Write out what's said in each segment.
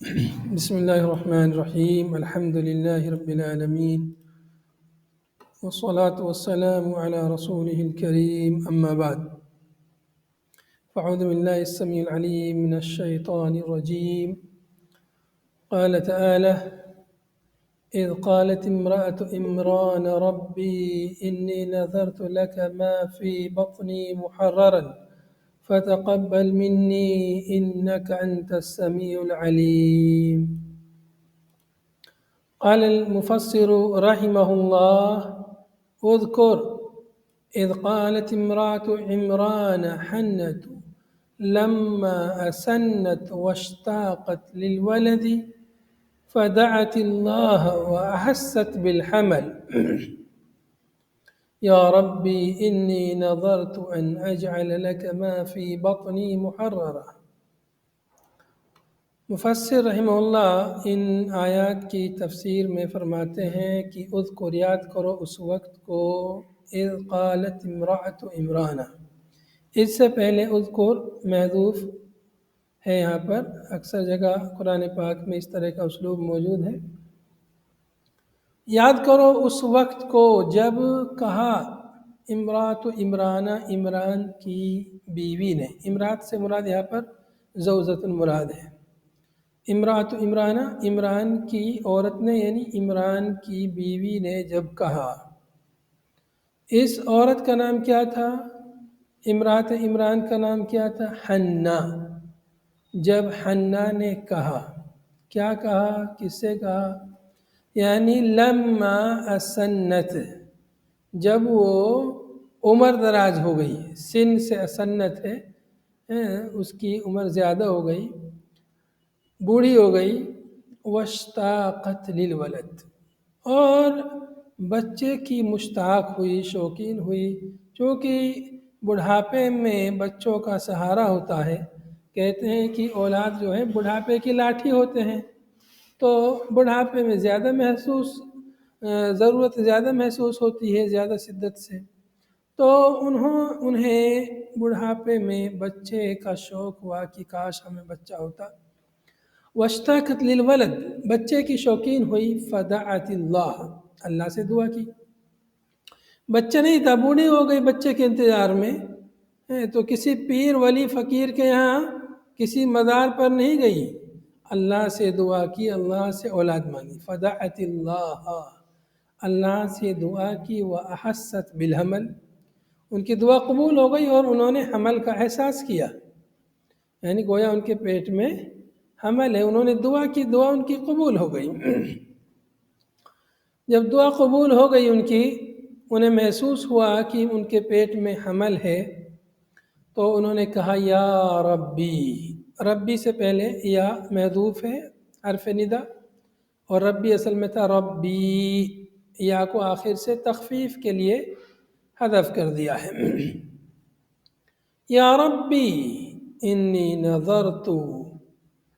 بسم الله الرحمن الرحيم الحمد لله رب العالمين والصلاة والسلام على رسوله الكريم أما بعد فأعوذ بالله السميع العليم من الشيطان الرجيم. قال تعالى: إذ قالت امرأة عمران ربي إني نذرت لك ما في بطني محررا فتقبل مني إنك أنت السميع العليم. قال المفسر رحمه الله: اذكر إذ قالت امرأة عمران حنة لما أسنت واشتاقت للولد فدعت الله وأحست بالحمل يا ربي إني نذرت أن أجعل لك ما في بطني محررا. مفسر رحمہ اللہ ان آیات کی تفسیر میں فرماتے ہیں کہ اذکر، یاد کرو اس وقت کو، اذ قالت امرأۃ عمران، اس سے پہلے اذکر محذوف ہے یہاں پر. اکثر جگہ قرآن پاک میں اس طرح کا اسلوب موجود ہے. یاد کرو اس وقت کو جب کہا امرأۃ عمران، عمران کی بیوی نے. امرات سے مراد یہاں پر زوجۃ مراد ہے. امرأۃ عمران، عمران کی عورت نے یعنی عمران کی بیوی نے جب کہا. اس عورت کا نام کیا تھا؟ امرأۃ عمران کا نام کیا تھا؟ حنہ. جب حنہ نے کہا، کیا کہا؟ کس سے کہا؟ یعنی لما اسنت، جب وہ عمر دراز ہو گئی. سن سے اسنت ہے، اس کی عمر زیادہ ہو گئی، بوڑھی ہو گئی. واشتاقت للولد، اور بچے کی مشتاق ہوئی، شوقین ہوئی. چونکہ بڑھاپے میں بچوں کا سہارا ہوتا ہے. کہتے ہیں کہ اولاد جو ہے بڑھاپے کی لاٹھی ہوتے ہیں، تو بڑھاپے میں زیادہ ضرورت زیادہ محسوس ہوتی ہے، زیادہ شدت سے. تو انہیں بڑھاپے میں بچے کا شوق ہوا کہ کاش ہمیں بچہ ہوتا. واشتاقت للولد، بچے کی شوقین ہوئی. فدعت اللہ، اللہ سے دعا کی. بچہ نہیں تھا، بوڑھی ہو گئی بچے کے انتظار میں. تو کسی پیر ولی فقیر کے یہاں کسی مزار پر نہیں گئی، اللہ سے دعا کی، اللہ سے اولاد مانگی. فدعت اللہ، اللہ سے دعا کی. وأحست بالحمل، ان کی دعا قبول ہو گئی اور انہوں نے حمل کا احساس کیا. یعنی گویا ان کے پیٹ میں حمل ہے. انہوں نے دعا کی، دعا ان کی قبول ہو گئی. جب دعا قبول ہو گئی ان کی، انہیں محسوس ہوا کہ ان کے پیٹ میں حمل ہے، تو انہوں نے کہا یا ربی. ربی سے پہلے یا محذوف ہے، حرف ندا، اور ربی اصل میں تھا ربی. یا کو آخر سے تخفیف کے لیے حذف کر دیا ہے. یا ربی انی نذرت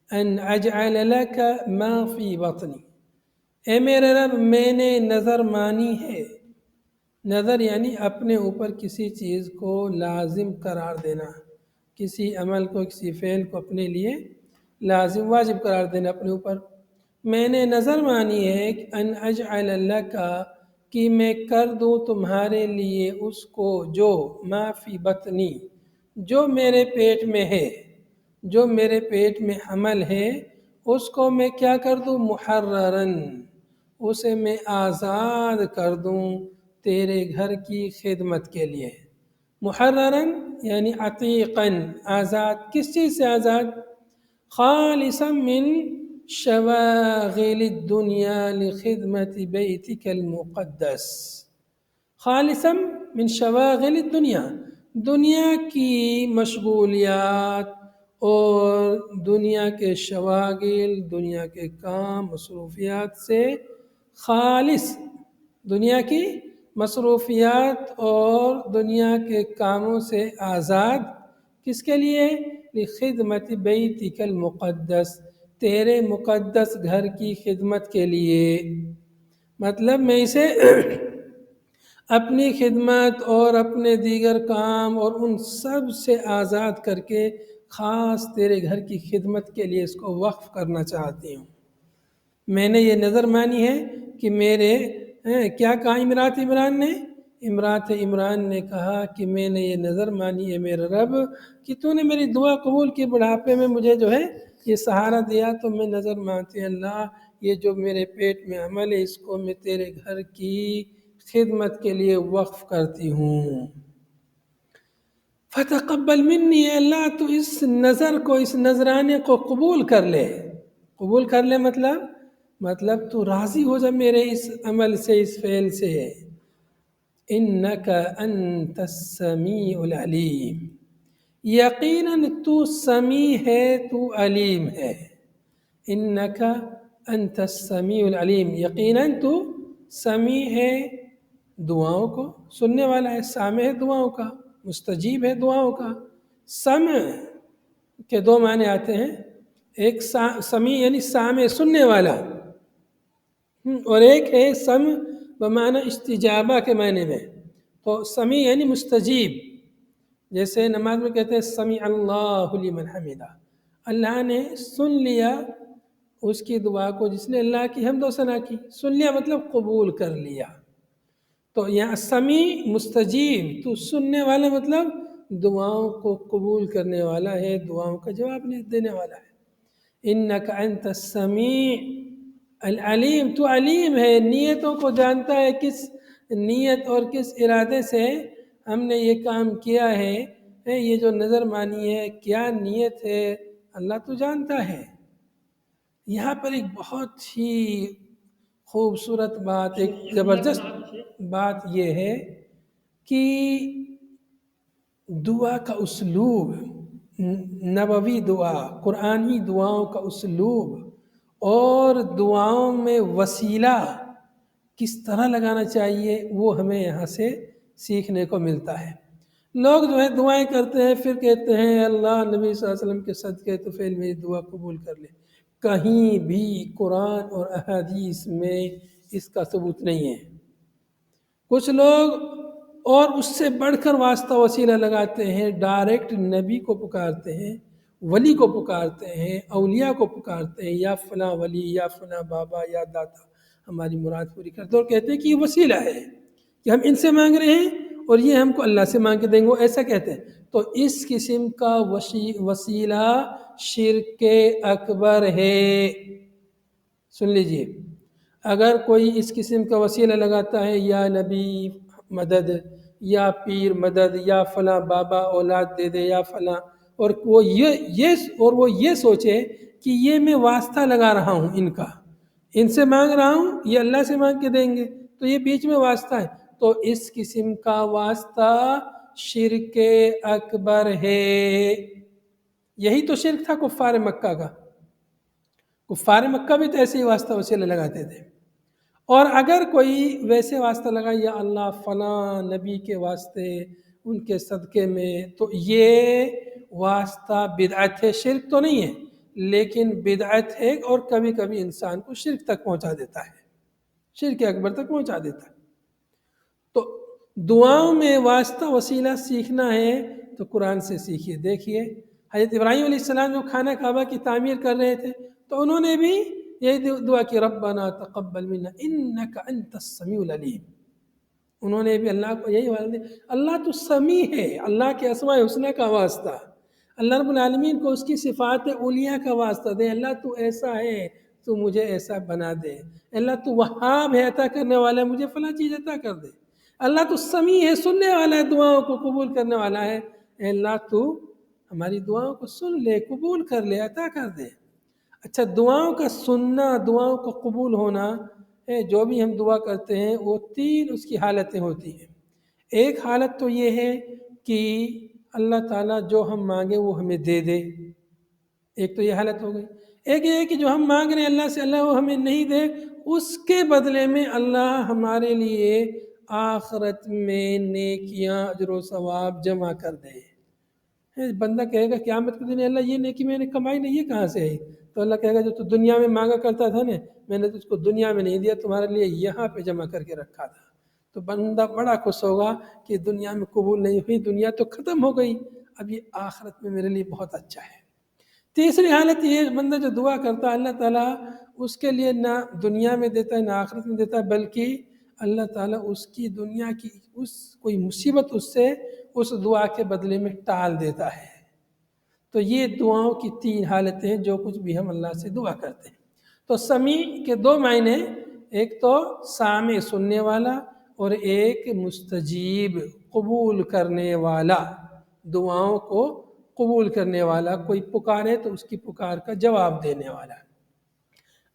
ان اجعل لك ما فی بطنی، اے میرے رب میں نے نظر مانی ہے. نظر یعنی اپنے اوپر کسی چیز کو لازم قرار دینا، کسی عمل کو، کسی فعل کو اپنے لیے لازم، واجب قرار دینا اپنے اوپر. میں نے نظر مانی ہے ان اجعل لك، کہ میں کر دوں تمہارے لیے اس کو، جو ما فی بطنی، جو میرے پیٹ میں ہے، جو میرے پیٹ میں حمل ہے، اس کو میں کیا کر دوں؟ محررن، اسے میں آزاد کر دوں تیرے گھر کی خدمت کے لیے. محررن یعنی عتیقاً، آزاد. کس چیز سے آزاد؟ خالصا من شواغل الدنیا لخدمت بیتک المقدس. خالصا من شواغل الدنیا، دنیا کی مشغولیات اور دنیا کے شواغل، دنیا کے کام، مصروفیات سے خالص، دنیا کی مصروفیات اور دنیا کے کاموں سے آزاد. کس کے لیے؟ لخدمت بیتک المقدس، تیرے مقدس گھر کی خدمت کے لیے. مطلب میں اسے اپنی خدمت اور اپنے دیگر کام اور ان سب سے آزاد کر کے خاص تیرے گھر کی خدمت کے لیے اس کو وقف کرنا چاہتی ہوں۔ میں نے یہ نظر مانی ہے کہ میرے کیا کہا امرات عمران نے؟ امرات عمران نے کہا کہ میں نے یہ نظر مانی ہے میرے رب کہ تو نے میری دعا قبول کی، بڑھاپے میں مجھے جو ہے یہ سہارا دیا، تو میں نظر مانتی ہوں اللہ یہ جو میرے پیٹ میں عمل ہے اس کو میں تیرے گھر کی خدمت کے لیے وقف کرتی ہوں۔ فتقبل منی، اے اللہ تو اس نظر کو، اس نذرانے کو قبول کر لے۔ قبول کر لے مطلب تو راضی ہو جا میرے اس عمل سے، اس فعل سے۔ انکا انت السمیع العلیم، یقیناً تو سمیع ہے، تو علیم ہے۔ انکا انت السمیع العلیم، یقیناً تو سمیع ہے، دعاؤں کو سننے والا ہے، سامع ہے دعاؤں کا، مستجیب ہے دعاؤں کا۔ سمع کے دو معنی آتے ہیں، ایک سمیع یعنی سامع سننے والا، اور ایک ہے سمع بمعنی استجابہ کے معنی میں۔ تو سمیع یعنی مستجیب، جیسے نماز میں کہتے ہیں سمیع اللہ لمن حمدہ، اللہ نے سن لیا اس کی دعا کو جس نے اللہ کی حمد و ثنا کی۔ سن لیا مطلب قبول کر لیا۔ تو یہاں سمیع مستجیب، تو سننے والا مطلب دعاؤں کو قبول کرنے والا ہے، دعاؤں کا جواب دینے والا ہے۔ انکا انت السمیع العلیم، تو علیم ہے، نیتوں کو جانتا ہے، کس نیت اور کس ارادے سے ہم نے یہ کام کیا ہے، یہ جو نظر مانی ہے کیا نیت ہے، اللہ تو جانتا ہے۔ یہاں پر ایک بہت ہی خوبصورت بات، ایک زبردست بات یہ ہے کہ دعا کا اسلوب، نبوی دعا، قرآنی دعاؤں کا اسلوب اور دعاؤں میں وسیلہ کس طرح لگانا چاہیے وہ ہمیں یہاں سے سیکھنے کو ملتا ہے۔ لوگ جو ہے دعائیں کرتے ہیں، پھر کہتے ہیں اللہ نبی صلی اللہ علیہ وسلم کے صدقے تو فعل میری دعا قبول کر لے۔ کہیں بھی قرآن اور احادیث میں اس کا ثبوت نہیں ہے۔ کچھ لوگ اور اس سے بڑھ کر واسطہ وسیلہ لگاتے ہیں، ڈائریکٹ نبی کو پکارتے ہیں، ولی کو پکارتے ہیں، اولیاء کو پکارتے ہیں، یا فلاں ولی یا فلاں بابا یا داتا ہماری مراد پوری کرتے، اور کہتے ہیں کہ یہ وسیلہ ہے کہ ہم ان سے مانگ رہے ہیں اور یہ ہم کو اللہ سے مانگ کے دیں گے، وہ ایسا کہتے ہیں۔ تو اس قسم کا وسیلہ شرک اکبر ہے۔ سن لیجئے، اگر کوئی اس قسم کا وسیلہ لگاتا ہے یا نبی مدد یا پیر مدد یا فلاں بابا اولاد دے دے یا فلاں، اور وہ یہ سوچے کہ یہ میں واسطہ لگا رہا ہوں ان کا، ان سے مانگ رہا ہوں یہ اللہ سے مانگ کے دیں گے، تو یہ بیچ میں واسطہ ہے، تو اس قسم کا واسطہ شرک اکبر ہے۔ یہی تو شرک تھا کفار مکہ کا۔ کفار مکہ بھی تو ایسے ہی واسطہ وسیلہ لگاتے تھے، اور اگر کوئی ویسے واسطہ لگا یا اللہ فلاں نبی کے واسطے ان کے صدقے میں، تو یہ واسطہ بدعت ہے، شرک تو نہیں ہے لیکن بدعت ہے، اور کبھی کبھی انسان کو شرک تک پہنچا دیتا ہے، شرک اکبر تک پہنچا دیتا ہے۔ تو دعاؤں میں واسطہ وسیلہ سیکھنا ہے تو قرآن سے سیکھیے۔ دیکھیے حضرت ابراہیم علیہ السلام جو خانہ کعبہ کی تعمیر کر رہے تھے تو انہوں نے بھی یہی دعا کی ربنا تقبل منا انک انت السمیع العلیم۔ انہوں نے بھی اللہ کو یہی وعدہ دیا، اللہ تو سمیع ہے، اللہ کے اسماء حسنی کا واسطہ، اللہ رب العالمین کو اس کی صفات اولیاء کا واسطہ دے، اللہ تو ایسا ہے تو مجھے ایسا بنا دے، اللہ تو وہاب ہے عطا کرنے والا ہے مجھے فلاں چیز عطا کر دے، اللہ تو سمیع ہے سننے والا ہے، دعاؤں کو قبول کرنے والا ہے، اے اللہ تو ہماری دعاؤں کو سن لے، قبول کر لے، عطا کر دے۔ اچھا، دعاؤں کا سننا، دعاؤں کا قبول ہونا، جو بھی ہم دعا کرتے ہیں وہ تین اس کی حالتیں ہوتی ہیں۔ ایک حالت تو یہ ہے کہ اللہ تعالیٰ جو ہم مانگے وہ ہمیں دے دے، ایک تو یہ حالت ہو گئی۔ ایک یہ ہے کہ جو ہم مانگ رہے ہیں اللہ سے، اللہ وہ ہمیں نہیں دے، اس کے بدلے میں اللہ ہمارے لیے آخرت میں نیکیاں اجر و ثواب جمع کر دے۔ بندہ کہے گا قیامت کے دن اللہ یہ نیکی میں نے کمائی نہیں، یہ کہاں سے ہے؟ تو اللہ کہے گا جو تو دنیا میں مانگا کرتا تھا نا، میں نے تجھ کو دنیا میں نہیں دیا، تمہارے لیے یہاں پہ جمع کر کے رکھا تھا۔ تو بندہ بڑا خوش ہوگا کہ دنیا میں قبول نہیں ہوئی، دنیا تو ختم ہو گئی، اب یہ آخرت میں میرے لیے بہت اچھا ہے۔ تیسری حالت یہ بندہ جو دعا کرتا ہے اللہ تعالیٰ اس کے لیے نہ دنیا میں دیتا ہے نہ آخرت میں دیتا ہے، بلکہ اللہ تعالیٰ اس کی دنیا کی کوئی مصیبت اس سے اس دعا کے بدلے میں ٹال دیتا ہے۔ تو یہ دعاؤں کی 3 حالتیں ہیں جو کچھ بھی ہم اللہ سے دعا کرتے ہیں۔ تو سمیع کے 2 معنی، ایک تو سامع سننے والا اور ایک مستجیب قبول کرنے والا، دعاؤں کو قبول کرنے والا، کوئی پکارے تو اس کی پکار کا جواب دینے والا۔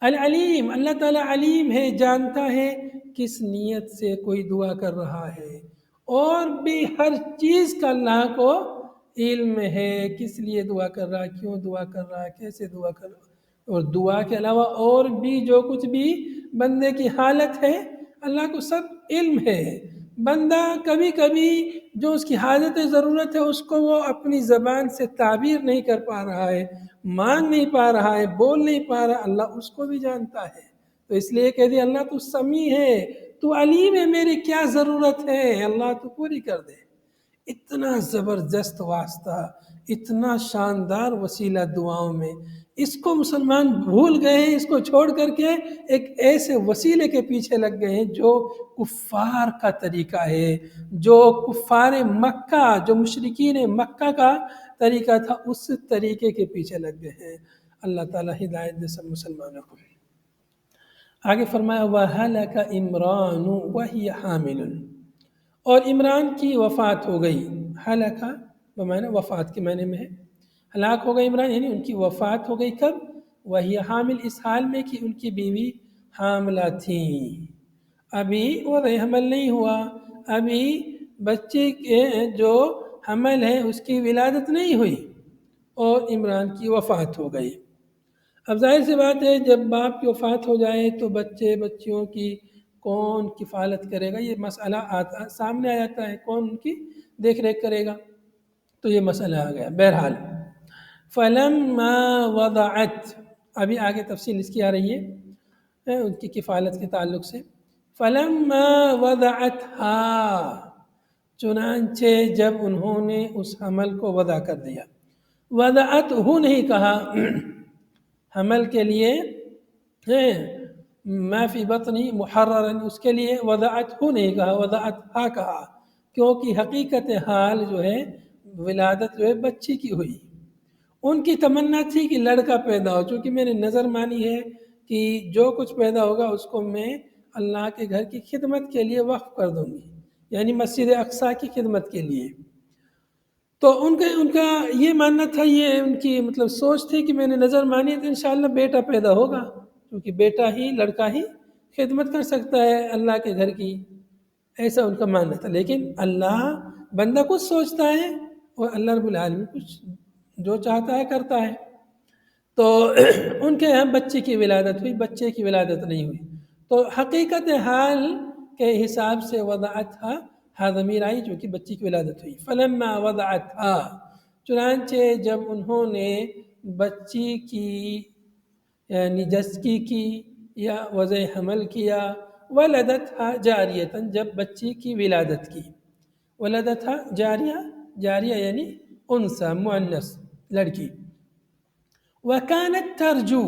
العلیم، اللہ تعالیٰ علیم ہے، جانتا ہے کس نیت سے کوئی دعا کر رہا ہے، اور بھی ہر چیز کا اللہ کو علم ہے، کس لیے دعا کر رہا ہے، کیوں دعا کر رہا ہے، کیسے دعا کر رہا ہے۔ اور دعا کے علاوہ اور بھی جو کچھ بھی بندے کی حالت ہے اللہ کو سب علم ہے۔ بندہ کبھی کبھی جو اس کی حاجت ضرورت ہے اس کو وہ اپنی زبان سے تعبیر نہیں کر پا رہا ہے، مانگ نہیں پا رہا ہے، بول نہیں پا رہا، اللہ اس کو بھی جانتا ہے۔ تو اس لیے کہہ دیا اللہ تو سمیع ہے، تو علیم ہے، میری کیا ضرورت ہے اللہ تو پوری کر دے۔ اتنا زبردست واسطہ، اتنا شاندار وسیلہ دعاؤں میں، اس کو مسلمان بھول گئے ہیں، اس کو چھوڑ کر کے ایک ایسے وسیلے کے پیچھے لگ گئے ہیں جو کفار کا طریقہ ہے، جو کفار مکہ، جو مشرکین مکہ کا طریقہ تھا، اس طریقے کے پیچھے لگ گئے ہیں۔ اللہ تعالیٰ ہدایت دے سب مسلمانوں کو۔ آگے فرمایا وَهَلَكَ عِمْرَانُ وَهِيَ حَامِلٌ، اور عمران کی وفات ہو گئی۔ ہلاکہ بمعنی وفات کے معنی میں ہے، ہلاک ہو گئی عمران یعنی ان کی وفات ہو گئی۔ کب؟ وہی حامل، اس حال میں کہ ان کی بیوی حاملہ تھیں، ابھی وضع حمل نہیں ہوا، ابھی بچے کے جو حمل ہے اس کی ولادت نہیں ہوئی، اور عمران کی وفات ہو گئی۔ اب ظاہر سی بات ہے جب باپ کی وفات ہو جائے تو بچے بچیوں کی کون کفالت کرے گا، یہ مسئلہ سامنے آ جاتا ہے، کون ان کی دیکھ ریکھ کرے گا، تو یہ مسئلہ آ گیا۔ بہرحال فَلَمَّا وَضَعَتْ، ابھی آگے تفصیل اس کی آ رہی ہے ان کی کفالت کے تعلق سے۔ فَلَمَّا وَضَعَتْهَا، چنانچہ جب انہوں نے اس حمل کو وضع کر دیا۔ وضعتہ نہیں کہا حمل کے لیے، ما فی بطنی محررا، اس کے لیے وضعتہ نہیں کہا، وضعتہا کہا، کیونکہ حقیقت حال جو ہے ولادت جو ہے بچی کی ہوئی۔ ان کی تمنا تھی کہ لڑکا پیدا ہو، چونکہ میں نے نظر مانی ہے کہ جو کچھ پیدا ہوگا اس کو میں اللہ کے گھر کی خدمت کے لیے وقف کر دوں گی، یعنی مسجد اقصیٰ کی خدمت کے لیے۔ تو ان کا یہ ماننا تھا، یہ ان کی مطلب سوچ تھی کہ میں نے نظر مانی ہے تو انشاءاللہ بیٹا پیدا ہوگا، کیونکہ بیٹا ہی، لڑکا ہی خدمت کر سکتا ہے اللہ کے گھر کی، ایسا ان کا ماننا تھا۔ لیکن اللہ، بندہ کچھ سوچتا ہے اور اللہ رب العالمین کچھ جو چاہتا ہے کرتا ہے۔ تو ان کے یہاں بچے کی ولادت ہوئی، بچے کی ولادت نہیں ہوئی۔ تو حقیقت حال کے حساب سے وضعتھا، ہا ضمیر آئی جو کہ بچی کی ولادت ہوئی۔ فلما وضعتھا، چنانچہ جب انہوں نے بچی کی یعنی جسکی کی یا وضع حمل کیا، ولدتھا جاریتاً، جب بچی کی ولادت کی، ولدتھا جاریہ، جاریہ یعنی انثى مؤنث لڑکی۔ وَكَانَتْ تَرْجُو،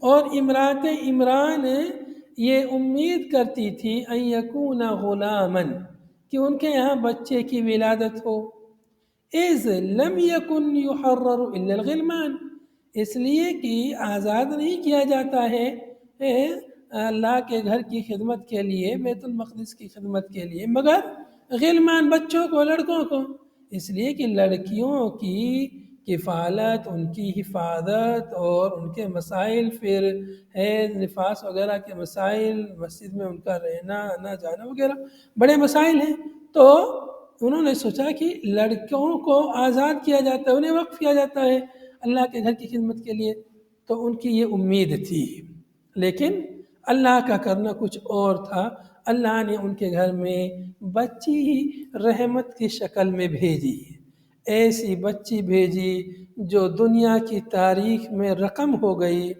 اور امرات عمران یہ امید کرتی تھی ان یکون غلاماً، کہ ان کے یہاں بچے کی ولادت ہو۔ اذ لم یکن یحرر الا الغلمان، اس لیے کہ آزاد نہیں کیا جاتا ہے اللہ کے گھر کی خدمت کے لیے، بیت المقدس کی خدمت کے لیے، مگر غلمان، بچوں کو، لڑکوں کو، اس لیے کہ لڑکیوں کی کفالت، ان کی حفاظت اور ان کے مسائل، پھر نفاس وغیرہ کے مسائل، مسجد میں ان کا رہنا آنا جانا وغیرہ بڑے مسائل ہیں۔ تو انہوں نے سوچا کہ لڑکوں کو آزاد کیا جاتا ہے، انہیں وقف کیا جاتا ہے اللہ کے گھر کی خدمت کے لیے، تو ان کی یہ امید تھی۔ لیکن اللہ کا کرنا کچھ اور تھا، اللہ نے ان کے گھر میں بچی ہی رحمت کی شکل میں بھیجی، ایسی بچی بھیجی جو دنیا کی تاریخ میں رقم ہو گئی،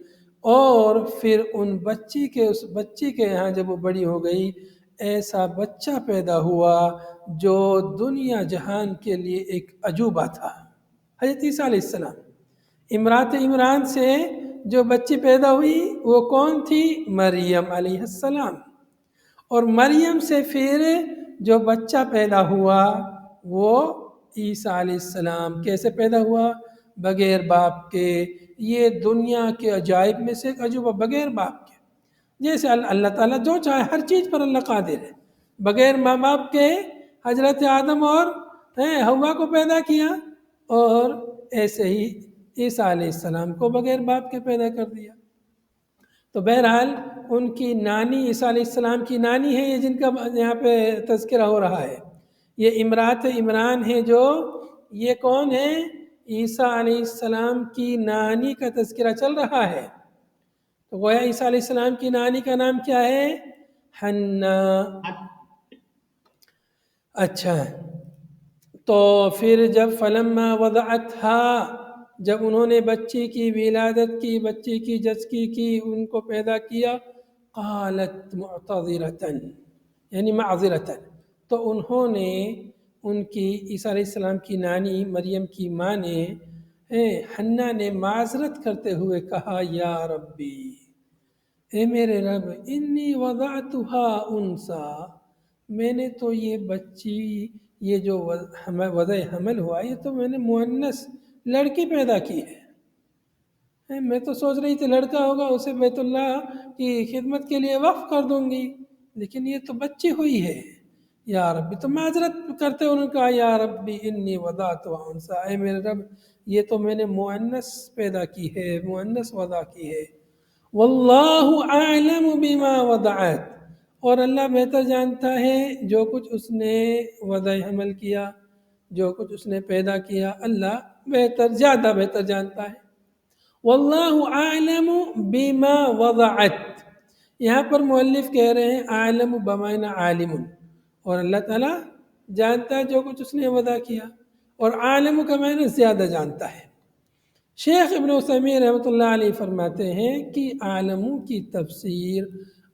اور پھر ان بچی کے، اس بچی کے یہاں جب وہ بڑی ہو گئی، ایسا بچہ پیدا ہوا جو دنیا جہان کے لیے ایک عجوبہ تھا۔ حضرت عیسیٰ علیہ السلام، امرات عمران سے جو بچی پیدا ہوئی وہ کون تھی؟ مریم علیہ السلام۔ اور مریم سے پھر جو بچہ پیدا ہوا وہ عیسیٰ علیہ السلام۔ کیسے پیدا ہوا؟ بغیر باپ کے۔ یہ دنیا کے عجائب میں سے ایک عجوبہ، بغیر باپ کے۔ جیسے اللہ تعالیٰ جو چاہے ہر چیز پر اللہ قادر ہے، بغیر ماں باپ کے حضرت آدم اور حوا کو پیدا کیا، اور ایسے ہی عیسیٰ علیہ السلام کو بغیر باپ کے پیدا کر دیا۔ تو بہرحال ان کی نانی، عیسیٰ علیہ السلام کی نانی ہے یہ جن کا یہاں پہ تذکرہ ہو رہا ہے، یہ امرات عمران ہے جو، یہ کون ہے؟ عیسیٰ علیہ السلام کی نانی کا تذکرہ چل رہا ہے۔ تو گویا عیسیٰ علیہ السلام کی نانی کا نام کیا ہے؟ حنا۔ اچھا، تو پھر جب فلما وضعتھا، جب انہوں نے بچی کی ولادت کی، بچی کی جچکی کی، ان کو پیدا کیا، قالت معتذرتاً، یعنی معذرتاً، تو انہوں نے، ان کی عیسیٰ علیہ السلام کی نانی مریم کی ماں نے، حنا نے معذرت کرتے ہوئے کہا، یا ربی، اے میرے رب، انی وضعتھا انثی، میں نے تو یہ بچی، یہ جو وضع حمل ہوا، یہ تو میں نے مؤنث لڑکی پیدا کی ہے۔ میں تو سوچ رہی تھی لڑکا ہوگا، اسے بیت اللہ کی خدمت کے لیے وقف کر دوں گی، لیکن یہ تو بچی ہوئی ہے۔ یا ربی، تو معذرت کرتے انہوں نے کہا، یا ربی انی وضعتھا انثی، اے میرے رب، یہ تو میں نے مؤنث پیدا کی ہے، مؤنث وضع کی ہے۔ واللہ اعلم بما وضعت، اور اللہ بہتر جانتا ہے جو کچھ اس نے وضع حمل کیا، جو کچھ اس نے پیدا کیا، اللہ بہتر، زیادہ بہتر جانتا ہے۔ واللہ اعلم بما وضعت، یہاں پر مؤلف کہہ رہے ہیں اعلم بمعنی عالم، اور اللہ تعالیٰ جانتا ہے جو کچھ اس نے وضع کیا، اور عالم کا معنی زیادہ جانتا ہے۔ شیخ ابن عثیمین رحمۃ اللہ علیہ فرماتے ہیں کہ عالموں کی تفسیر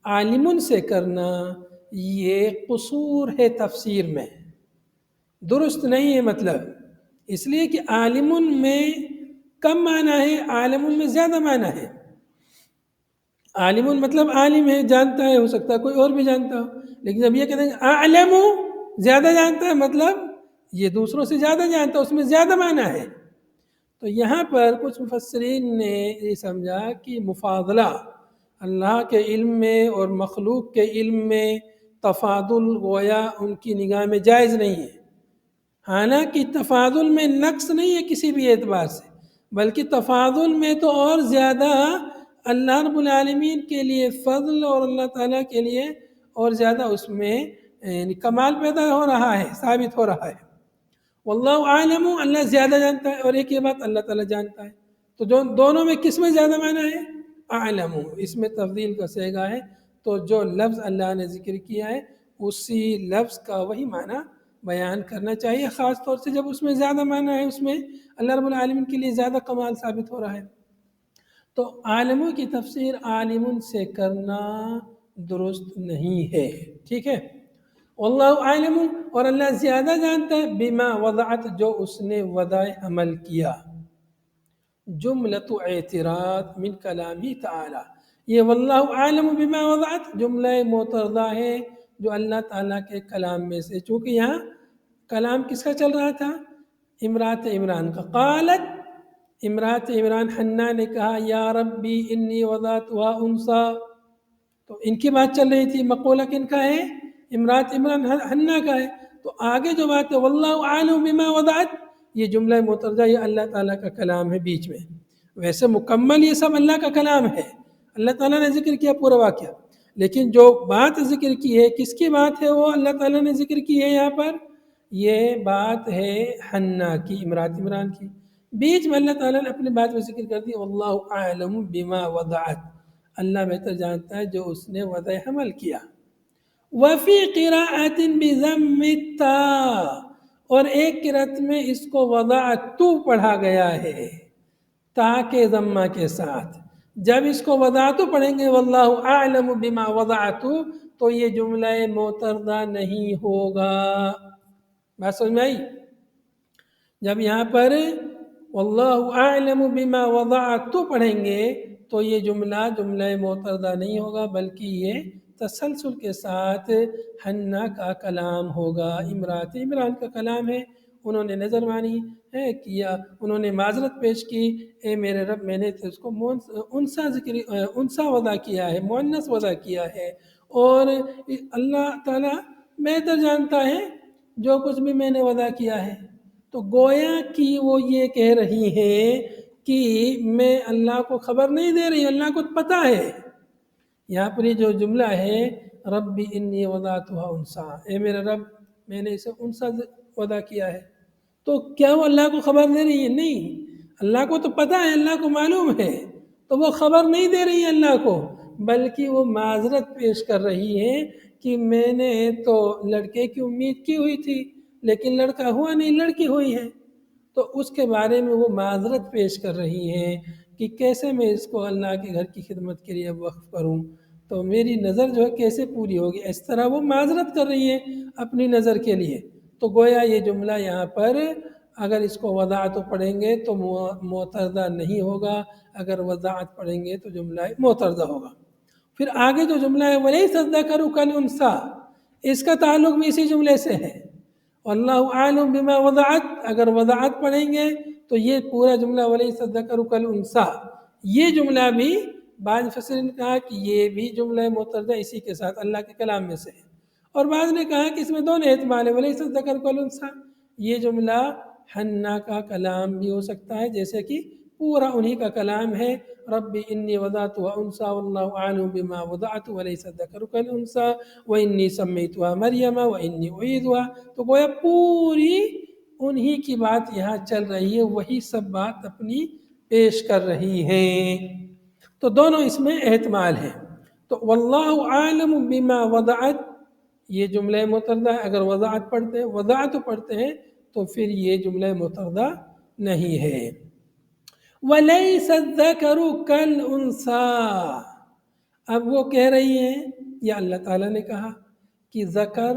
عالمن سے کرنا یہ قصور ہے تفسیر میں، درست نہیں ہے مطلب، اس لیے کہ عالمن میں کم معنی ہے، عالمن میں زیادہ معنی ہے۔ عالمن مطلب عالم ہے، جانتا ہے، ہو سکتا ہے کوئی اور بھی جانتا ہو، لیکن جب یہ کہتے ہیں اعلم، زیادہ جانتا ہے، مطلب یہ دوسروں سے زیادہ جانتا ہے، اس میں زیادہ معنی ہے۔ تو یہاں پر کچھ مفسرین نے یہ سمجھا کہ مفاضلہ، اللہ کے علم میں اور مخلوق کے علم میں تفاضل گویا ان کی نگاہ میں جائز نہیں ہے۔ حالانکہ تفاضل میں نقص نہیں ہے کسی بھی اعتبار سے، بلکہ تفاضل میں تو اور زیادہ اللہ رب العالمین کے لیے فضل، اور اللہ تعالیٰ کے لیے اور زیادہ اس میں کمال پیدا ہو رہا ہے، ثابت ہو رہا ہے۔ واللہ عالم، اللہ زیادہ جانتا ہے، اور ایک یہ بات اللہ تعالیٰ جانتا ہے، تو دونوں میں کس میں زیادہ معنی ہے؟ اعلم، اس میں تفضیل کا صیغہ ہے، تو جو لفظ اللہ نے ذکر کیا ہے اسی لفظ کا وہی معنی بیان کرنا چاہیے، خاص طور سے جب اس میں زیادہ معنی ہے، اس میں اللہ رب العالمین کے لیے زیادہ کمال ثابت ہو رہا ہے۔ تو عالموں کی تفسیر عالمن سے کرنا درست نہیں ہے، ٹھیک ہے۔ واللہ عالم، اور اللہ زیادہ جانتا ہے، بما وضعت، جو اس نے وضع حمل کیا۔ جملۃ اعتراض من کلامہ تعالی، یہ واللہ عالم بما وضعت جملہ معترضہ ہے جو اللہ تعالیٰ کے کلام میں سے، چونکہ یہاں کلام کس کا چل رہا تھا؟ امرات عمران کا۔ قالت، امرات عمران حنا نے کہا، یا ربی انی وضعتھا انثی، تو ان کی بات چل رہی تھی، مقولہ کن کا ہے؟ امرات عمران حنا کا ہے۔ تو آگے جو بات ہے واللہ عالم بما وضعت، یہ جملہ معترضہ، یہ اللہ تعالیٰ کا کلام ہے بیچ میں۔ ویسے مکمل یہ سب اللہ کا کلام ہے، اللہ تعالیٰ نے ذکر کیا پورا واقعہ، لیکن جو بات ذکر کی ہے کس کی بات ہے؟ وہ اللہ تعالیٰ نے ذکر کی ہے یہاں پر، یہ بات ہے حنا کی، امرات عمران کی۔ بیچ میں اللہ تعالیٰ نے اپنی بات میں ذکر کر دی، واللہ اعلم بما وضعت، اللہ بہتر جانتا ہے جو اس نے وضع حمل کیا۔ وفی قراءۃ بضم التاء، اور ایک قرأت میں اس کو وضعت پڑھا گیا ہے تا کے ضمہ کے ساتھ۔ جب اس کو وضعت پڑھیں گے واللہ اعلم بما وضعت، تو یہ جملہ معترضہ نہیں ہوگا۔ بات سمجھ میں آئی؟ جب یہاں پر واللہ اعلم بما وضعت تو پڑھیں گے تو یہ جملہ معترضہ نہیں ہوگا، بلکہ یہ تسلسل کے ساتھ حنا کا کلام ہوگا، امرات عمران کا کلام ہے۔ انہوں نے نظر مانی ہے کیا، انہوں نے معذرت پیش کی، اے میرے رب میں نے تو اس کو انسا وضع کیا ہے، مؤنث وضع کیا ہے، اور اللہ تعالیٰ بہتر جانتا ہے جو کچھ بھی میں نے وضع کیا ہے۔ تو گویا کہ وہ یہ کہہ رہی ہیں کہ میں اللہ کو خبر نہیں دے رہی، اللہ کو پتہ ہے۔ یہاں پر یہ جو جملہ ہے ربی انی وضعتها انسا، اے میرے رب میں نے اسے انسا وضع کیا ہے، تو کیا وہ اللہ کو خبر دے رہی ہے؟ نہیں، اللہ کو تو پتہ ہے، اللہ کو معلوم ہے، تو وہ خبر نہیں دے رہی ہے اللہ کو، بلکہ وہ معذرت پیش کر رہی ہے کہ میں نے تو لڑکے کی امید کی ہوئی تھی لیکن لڑکا ہوا نہیں، لڑکی ہوئی ہے، تو اس کے بارے میں وہ معذرت پیش کر رہی ہیں کہ کیسے میں اس کو اللہ کے گھر کی خدمت کے لیے وقف کروں، تو میری نظر جو ہے کیسے پوری ہوگی، اس طرح وہ معذرت کر رہی ہیں اپنی نظر کے لیے۔ تو گویا یہ جملہ یہاں پر اگر اس کو وضاحت پڑھیں گے تو معترضہ نہیں ہوگا، اگر وضاحت پڑھیں گے تو جملہ معترضہ ہوگا۔ پھر آگے جو جملہ ہے وَلَيْسَ الذَّكَرُ كَالْأُنثَىٰ، اس کا تعلق بھی اسی جملے سے ہے۔ واللہ عالم بما وضعت، اگر وضاحت پڑھیں گے تو یہ پورا جملہ وَلَيْسَ الذَّكَرُ كَالْأُنثَىٰ، یہ جملہ بھی بعض مفسرین نے کہا کہ یہ بھی جملہ معترضہ اسی کے ساتھ اللہ کے کلام میں سے ہے، اور بعض نے کہا کہ اس میں دونوں احتمال ہے، وَلَيْسَ الذَّكَرُ كَالْأُنثَىٰ، یہ جملہ حنا کا کلام بھی ہو سکتا ہے، جیسے کہ پورا انہی کا کلام ہے رب انی وضعتها انثى واللہ اعلم بما وضعت وليس الذکر كالانثى وانی سمیتها مریم وانی اعیذها، تو گویا پوری انہی کی بات یہاں چل رہی ہے، وہی سب بات اپنی پیش کر رہی ہیں، تو دونوں اس میں احتمال ہیں۔ تو واللہ عالم بما وضعت یہ جملہ معترضہ ہے، اگر وضاحت پڑھتے ہیں تو پھر یہ جملہ معترضہ نہیں ہے۔ وَلَيْسَ الذَّكَرُ كَالْأُنثَىٰ، اب وہ کہہ رہی ہیں یا اللہ تعالیٰ نے کہا کہ ذکر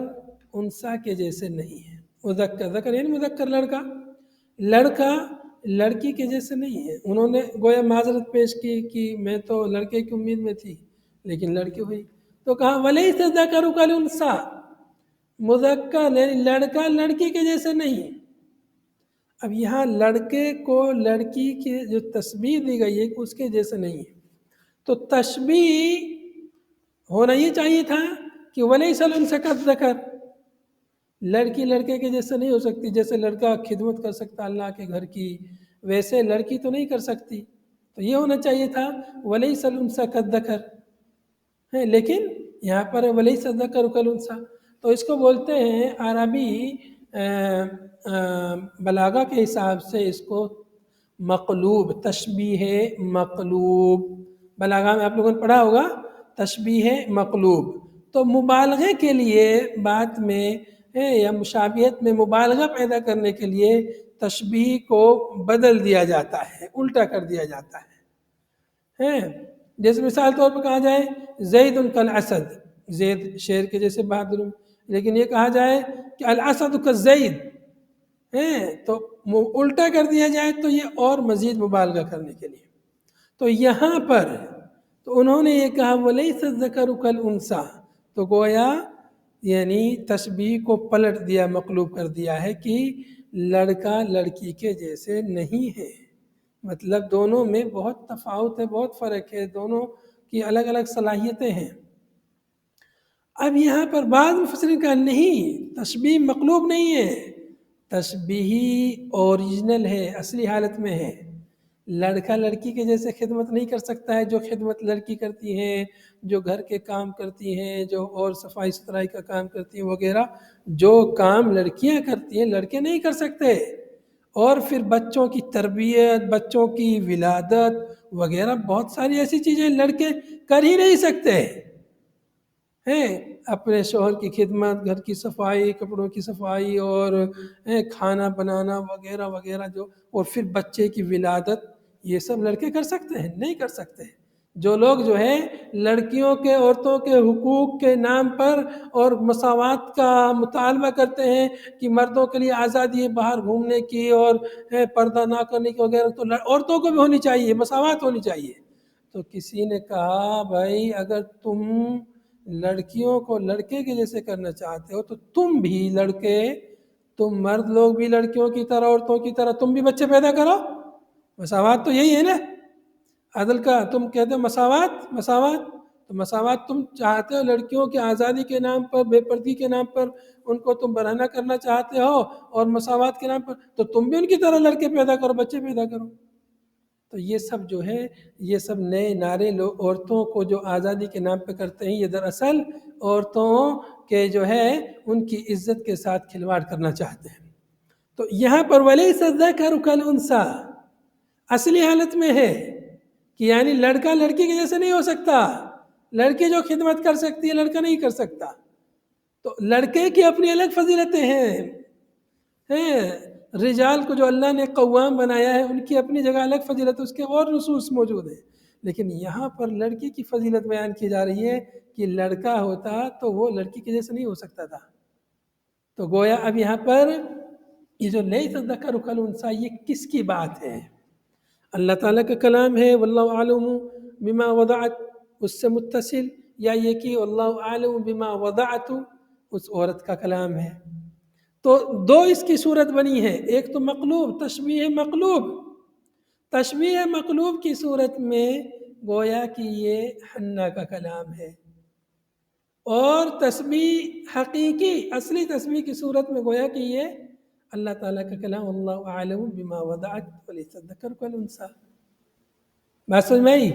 انثیٰ کے جیسے نہیں ہے، ذکر یعنی مذکر لڑکا لڑکی کے جیسے نہیں ہے۔ انہوں نے گویا معذرت پیش کی کہ میں تو لڑکے کی امید میں تھی لیکن لڑکی ہوئی، تو کہا وَلَيْسَ الذَّكَرُ كَالْأُنثَىٰ، مذکر یعنی لڑکا لڑکی کے جیسے نہیں۔ اب یہاں لڑکے کو لڑکی کی جو تشبیہ دی گئی ہے اس کے جیسے نہیں ہے، تو تشبیہ ہونا یہ چاہیے تھا کہ وَلَيْسَ الْأُنثَىٰ كَالذَّكَرِ، لڑکی لڑکے کے جیسے نہیں ہو سکتی، جیسے لڑکا خدمت کر سکتا اللہ کے گھر کی ویسے لڑکی تو نہیں کر سکتی، تو یہ ہونا چاہیے تھا وَلَيْسَ الْأُنثَىٰ كَالذَّكَرِ، لیکن یہاں پر وَلَيْسَ الذَّكَرُ كَالْأُنثَىٰ، تو اس کو بولتے ہیں عربی بلاغہ کے حساب سے اس کو مقلوب، تشبیہ مقلوب، بلاغہ میں آپ لوگوں نے پڑھا ہوگا تشبیہ مقلوب، تو مبالغے کے لیے بات میں یا مشابہت میں مبالغہ پیدا کرنے کے لیے تشبیہ کو بدل دیا جاتا ہے، الٹا کر دیا جاتا ہے، جیسے مثال طور پر کہا جائے زید کالاسد، زید شیر کے جیسے بہادر، لیکن یہ کہا جائے کہ الاسد کالزید، تو الٹا کر دیا جائے تو یہ اور مزید مبالغہ کرنے کے لیے، تو یہاں پر تو انہوں نے یہ کہا وَلَيْسَ الذَّكَرُ كَالْأُنثَىٰ، تو گویا یعنی تشبیہ کو پلٹ دیا، مقلوب کر دیا ہے کہ لڑکا لڑکی کے جیسے نہیں ہے، مطلب دونوں میں بہت تفاوت ہے، بہت فرق ہے، دونوں کی الگ الگ صلاحیتیں ہیں۔ اب یہاں پر بعض مفسرین کا نہیں، تشبیہ مقلوب نہیں ہے، تشبیہ اوریجنل ہے، اصلی حالت میں ہے، لڑکا لڑکی کے جیسے خدمت نہیں کر سکتا ہے، جو خدمت لڑکی کرتی ہیں، جو گھر کے کام کرتی ہیں، جو اور صفائی ستھرائی کا کام کرتی ہیں وغیرہ، جو کام لڑکیاں کرتی ہیں لڑکے نہیں کر سکتے، اور پھر بچوں کی تربیت، بچوں کی ولادت وغیرہ بہت ساری ایسی چیزیں لڑکے کر ہی نہیں سکتے ہیں، اپنے شوہر کی خدمت، گھر کی صفائی، کپڑوں کی صفائی اور کھانا بنانا وغیرہ وغیرہ، جو اور پھر بچے کی ولادت، یہ سب لڑکے کر سکتے ہیں؟ نہیں کر سکتے، جو لوگ جو ہے لڑکیوں کے عورتوں کے حقوق کے نام پر اور مساوات کا مطالبہ کرتے ہیں کہ مردوں کے لیے آزادی ہے باہر گھومنے کی اور پردہ نہ کرنے کی وغیرہ، تو عورتوں کو بھی ہونی چاہیے، مساوات ہونی چاہیے۔ تو کسی نے کہا بھائی اگر تم لڑکیوں کو لڑکے کے جیسے کرنا چاہتے ہو تو تم بھی لڑکے، تم مرد لوگ بھی لڑکیوں کی طرح عورتوں کی طرح تم بھی بچے پیدا کرو۔ مساوات تو یہی ہے نا، عدل کا تم کہتے ہو مساوات، تو مساوات تم چاہتے ہو لڑکیوں کی آزادی کے نام پر، بے پردگی کے نام پر ان کو تم برہنہ کرنا چاہتے ہو، اور مساوات کے نام پر تو تم بھی ان کی طرح لڑکے پیدا کرو، بچے پیدا کرو۔ تو یہ سب جو ہے، یہ سب نئے نعرے لوگ عورتوں کو جو آزادی کے نام پہ کرتے ہیں، یہ دراصل عورتوں کے جو ہے ان کی عزت کے ساتھ کھلواڑ کرنا چاہتے ہیں۔ تو یہاں پر وَلَيْسَ الذَّكَرُ كَالْأُنثَىٰ اصلی حالت میں ہے کہ یعنی لڑکا لڑکی کے جیسے نہیں ہو سکتا، لڑکی جو خدمت کر سکتی ہے لڑکا نہیں کر سکتا۔ تو لڑکے کی اپنی الگ فضیلتیں ہیں، رجال کو جو اللہ نے قوام بنایا ہے ان کی اپنی جگہ الگ فضیلت، اس کے اور نصوص موجود ہیں، لیکن یہاں پر لڑکی کی فضیلت بیان کی جا رہی ہے کہ لڑکا ہوتا تو وہ لڑکی کے جیسے نہیں ہو سکتا تھا۔ تو گویا اب یہاں پر یہ جو لَيْسَ الذَّكَرُ كَالْأُنثَىٰ یہ کس کی بات ہے؟ اللہ تعالیٰ کا کلام ہے واللہ عالم بما وضعت اس سے متصل، یا یہ کہ واللہ عالم بما وضعت اس عورت کا کلام ہے؟ تو دو اس کی صورت بنی ہے، ایک تو مقلوب، تشبیہ مقلوب، تشبیہ مقلوب کی صورت میں گویا کہ یہ حنا کا کلام ہے، اور تشبیہ حقیقی اصلی تشبیہ کی صورت میں گویا کہ یہ اللہ تعالیٰ کا کلام واللہ اعلم بما وضعت ولیس الذکر کالانثیٰ۔ بات سمجھ میں آئی؟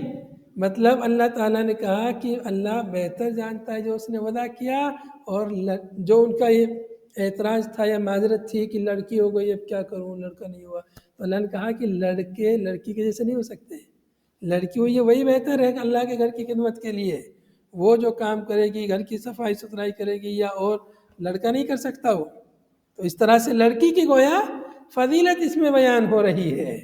مطلب اللہ تعالیٰ نے کہا کہ اللہ بہتر جانتا ہے جو اس نے وضع کیا، اور جو ان کا یہ اعتراض تھا یا معذرت تھی کہ لڑکی ہو گئی اب کیا کروں لڑکا نہیں ہوا، تو اللہ نے کہا کہ لڑکے لڑکی کے جیسے نہیں ہو سکتے، لڑکی ہوئی ہے وہی بہتر ہے کہ اللہ کے گھر کی خدمت کے لیے، وہ جو کام کرے گی گھر کی صفائی ستھرائی کرے گی، یا اور لڑکا نہیں کر سکتا وہ۔ تو اس طرح سے لڑکی کی گویا فضیلت اس میں بیان ہو رہی ہے۔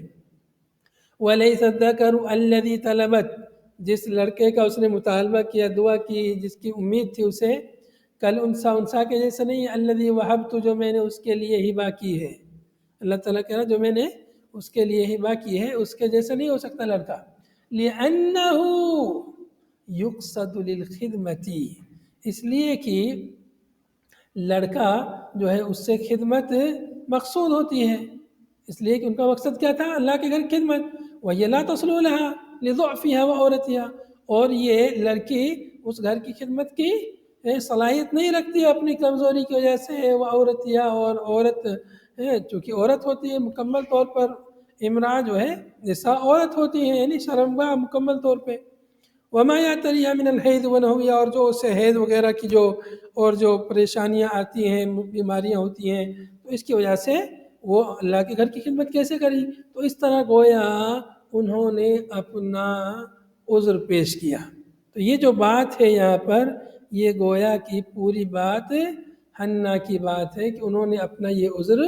وَلَيْسَ الذَّكَرُ الَّذِي طَلَبَتْ جس لڑکے کا اس نے مطالبہ کیا، دعا کی، جس کی امید تھی اسے، کالانثیٰ انثیٰ کے جیسے نہیں، الَّذِي وَهَبْتُ جو میں نے اس کے لیے ہبہ کی ہے۔ اللہ تعالیٰ کہہ رہا جو میں نے اس کے لیے ہبہ کی ہے اس کے جیسے نہیں ہو سکتا لڑکا، لِأَنَّهُ يُقْصَدُ لِلْخِدْمَةِ اس لیے کہ لڑکا جو ہے اس سے خدمت مقصود ہوتی ہے، اس لیے کہ ان کا مقصد کیا تھا؟ اللہ کے گھر خدمت، وَهِيَ لَا تَصْلُحُ لَهَا لِضَعْفِهَا وَعَوْرَتِهَا اور یہ لڑکی اس گھر کی خدمت کی صلاحیت نہیں رکھتی اپنی کمزوری کی وجہ سے، وَعَوْرَتِهَا اور عورت چونکہ عورت ہوتی ہے مکمل طور پر، امرأة جو ہے نساء عورت ہوتی ہیں یعنی شرمگاہ مکمل طور پہ، وَمَا يَعْتَرِيهَا مِنَ الْحَيْضِ وَنَحْوِهَا اور جو اسے حیض وغیرہ کی جو پریشانیاں آتی ہیں، بیماریاں ہوتی ہیں، تو اس کی وجہ سے وہ اللہ کے گھر کی خدمت کیسے کری؟ تو اس طرح گویا انہوں نے اپنا عذر پیش کیا۔ تو یہ جو بات ہے یہاں پر، یہ گویا کی پوری بات حنا کی بات ہے کہ انہوں نے اپنا یہ عذر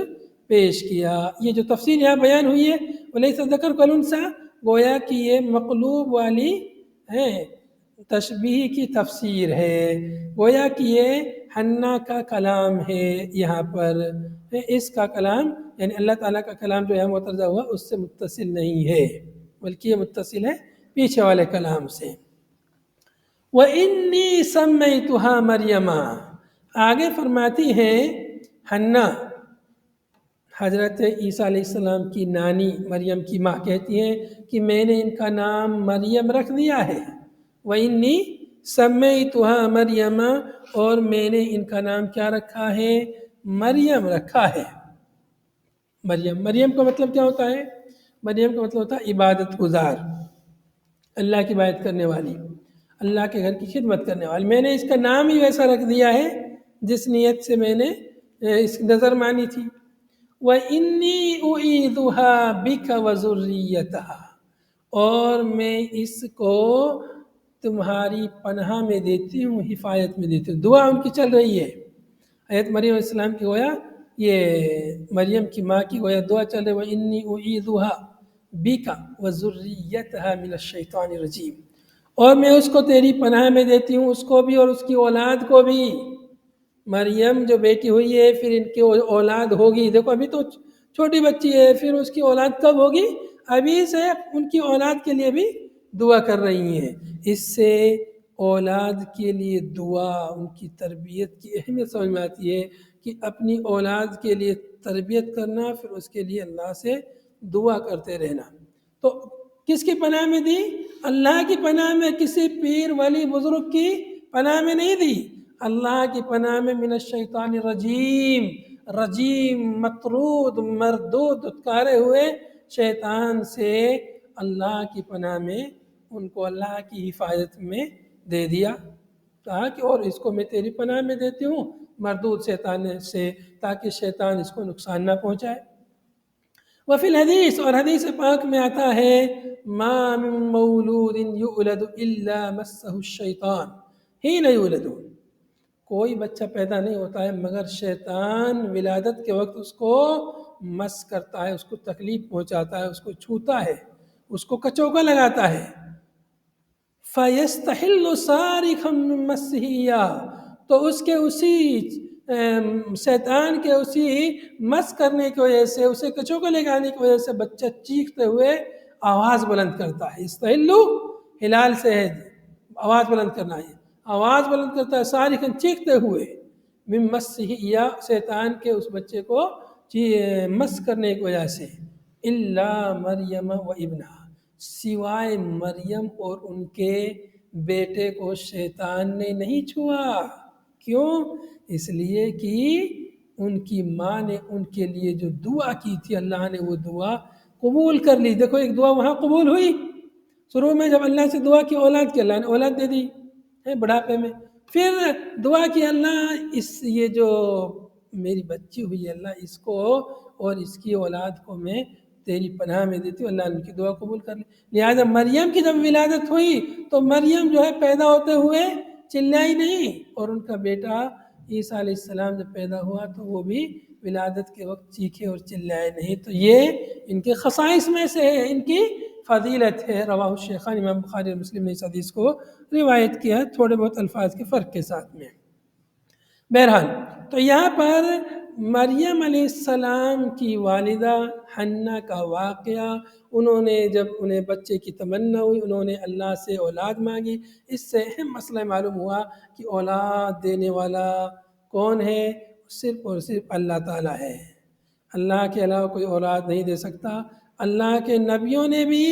پیش کیا۔ یہ جو تفصیل یہاں بیان ہوئی ہے وَلَيْسَ الذَّكَرُ كَالْأُنثَىٰ گویا کہ یہ مقلوب والی تشبیہ کی تفسیر ہے، گویا کہ یہ حنا کا کلام ہے، یہاں پر اس کا کلام یعنی اللہ تعالیٰ کا کلام جو یہاں مترجم ہوا اس سے متصل نہیں ہے، بلکہ یہ متصل ہے پیچھے والے کلام سے۔ وَإِنِّي سَمَّيْتُهَا مَرْيَمَا آگے فرماتی ہیں حنا حضرت عیسیٰ علیہ السلام کی نانی مریم کی ماں کہتی ہیں کہ میں نے ان کا نام مریم رکھ دیا ہے، وَإِنِّي سَمَّيْتُهَا مَرْيَمَا اور میں نے ان کا نام کیا رکھا ہے؟ مریم رکھا ہے۔ مریم کا مطلب کیا ہوتا ہے؟ مریم کا مطلب ہوتا ہے عبادت گزار، اللہ کی عبادت کرنے والی، اللہ کے گھر کی خدمت کرنے والی۔ میں نے اس کا نام ہی ویسا رکھ دیا ہے جس نیت سے میں نے اس نظر مانی تھی۔ وَإِنِّي أُعِيذُهَا بِكَ وَذُرِّيَّتَهَا اور میں اس کو تمہاری پناہ میں دیتی ہوں، حفاظت میں دیتی ہوں۔ دعا ان کی چل رہی ہے، حضرت مریم علیہ السلام کی گویا یہ مریم کی ماں کی گویا دعا چل رہی ہے، وَإِنِّي أُعِيذُهَا بِكَ وَذُرِّيَّتَهَا مِنَ الشَّيْطَانِ الرَّجِيمِ اور میں اس کو تیری پناہ میں دیتی ہوں، اس کو بھی اور اس کی اولاد کو بھی۔ مریم جو بیٹی ہوئی ہے، پھر ان کی اولاد ہوگی، دیکھو ابھی تو چھوٹی بچی ہے، پھر اس کی اولاد کب ہوگی؟ ابھی سے ان کی اولاد کے لیے بھی دعا کر رہی ہیں۔ اس سے اولاد کے لیے دعا، ان کی تربیت کی اہمیت سمجھ میں آتی ہے کہ اپنی اولاد کے لیے تربیت کرنا، پھر اس کے لیے اللہ سے دعا کرتے رہنا۔ تو کس کی پناہ میں دی؟ اللہ کی پناہ میں، کسی پیر ولی بزرگ کی پناہ میں نہیں دی، اللہ کی پناہ میں۔ من الشیطان الرجیم، رجیم مطرود مردود دھتکارے ہوئے شیطان سے اللہ کی پناہ میں ان کو اللہ کی حفاظت میں دے دیا، کہا کہ اور اس کو میں تیری پناہ میں دیتی ہوں مردود شیطان سے، تاکہ شیطان اس کو نقصان نہ پہنچائے۔ وفی الحدیث، اور حدیث پاک میں آتا ہے، ما من مولود یولد الا مسہ الشیطان حین یولد، کوئی بچہ پیدا نہیں ہوتا ہے مگر شیطان ولادت کے وقت اس کو مس کرتا ہے، اس کو تکلیف پہنچاتا ہے، اس کو چھوتا ہے، اس کو کچوکا لگاتا ہے۔ فَيَسْتَحِلُّ صَارِخًا مِّن مَسِّهِ إِيَّاهُ، تو اس کے اسی شیطان کے اسی مس کرنے کی وجہ سے، اسے کچوکا لگانے کی وجہ سے بچہ چیختے ہوئے آواز بلند کرتا ہے۔ استحلو ہلال سے ہے، آواز بلند کرنا ہے، آواز بلند کرتا ہے صارخاً چیختے ہوئے، من مسہ یا شیطان کے اس بچے کو مس کرنے کی وجہ سے۔ الا مریم و ابنہ، سوائے مریم اور ان کے بیٹے کو شیطان نے نہیں چھوا۔ کیوں؟ اس لیے کہ ان کی ماں نے ان کے لیے جو دعا کی تھی، اللہ نے وہ دعا قبول کر لی۔ دیکھو ایک دعا وہاں قبول ہوئی، شروع میں جب اللہ سے دعا کی اولاد کی، اللہ نے اولاد دے دی بڑھاپے میں۔ پھر دعا کی، اللہ یہ جو میری بچی ہوئی ہے، اللہ اس کو اور اس کی اولاد کو میں تیری پناہ میں دیتی ہوں، اللہ نے ان کی دعا قبول کر لی۔ لہٰذا مریم کی جب ولادت ہوئی تو مریم جو ہے پیدا ہوتے ہوئے چلائی نہیں، اور ان کا بیٹا عیسیٰ علیہ السلام جب پیدا ہوا تو وہ بھی ولادت کے وقت چیخے اور چلائے نہیں۔ تو یہ ان کے خصائص میں سے ہے، ان کی فضیلت ہے۔ رواہ الشیخان، امام بخاری اور مسلم نے اس حدیث کو روایت کیا ہے، تھوڑے بہت الفاظ کے فرق کے ساتھ میں۔ بہرحال تو یہاں پر مریم علیہ السلام کی والدہ حنہ کا واقعہ، انہوں نے جب انہیں بچے کی تمنا ہوئی، انہوں نے اللہ سے اولاد مانگی۔ اس سے اہم مسئلہ معلوم ہوا کہ اولاد دینے والا کون ہے؟ صرف اور صرف اللہ تعالیٰ ہے، اللہ کے علاوہ کوئی اولاد نہیں دے سکتا۔ اللہ کے نبیوں نے بھی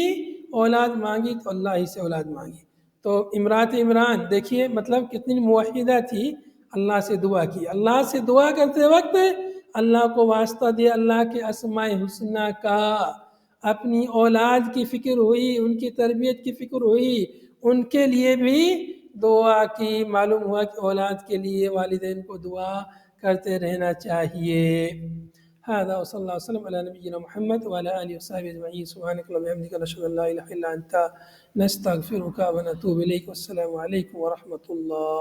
اولاد مانگی تو اللہ ہی سے اولاد مانگی۔ تو امرات عمران دیکھیے مطلب کتنی موحدہ تھی، اللہ سے دعا کی، اللہ سے دعا کرتے وقت اللہ کو واسطہ دیا، اللہ کے اسماء حسنہ کا، اپنی اولاد کی فکر ہوئی، ان کی تربیت کی فکر ہوئی، ان کے لیے بھی دعا کی۔ معلوم ہوا کہ اولاد کے لیے والدین کو دعا کرتے رہنا چاہیے۔ هذا وصلی اللہ وسلم علی نبینا محمد وعلی آلہ وصحبہ اجمعین۔ سبحانک اللہم وبحمدک، نشہد ان لا الہ الا انت، نستغفرک ونتوب الیک۔ والسلام علیکم ورحمۃ اللہ۔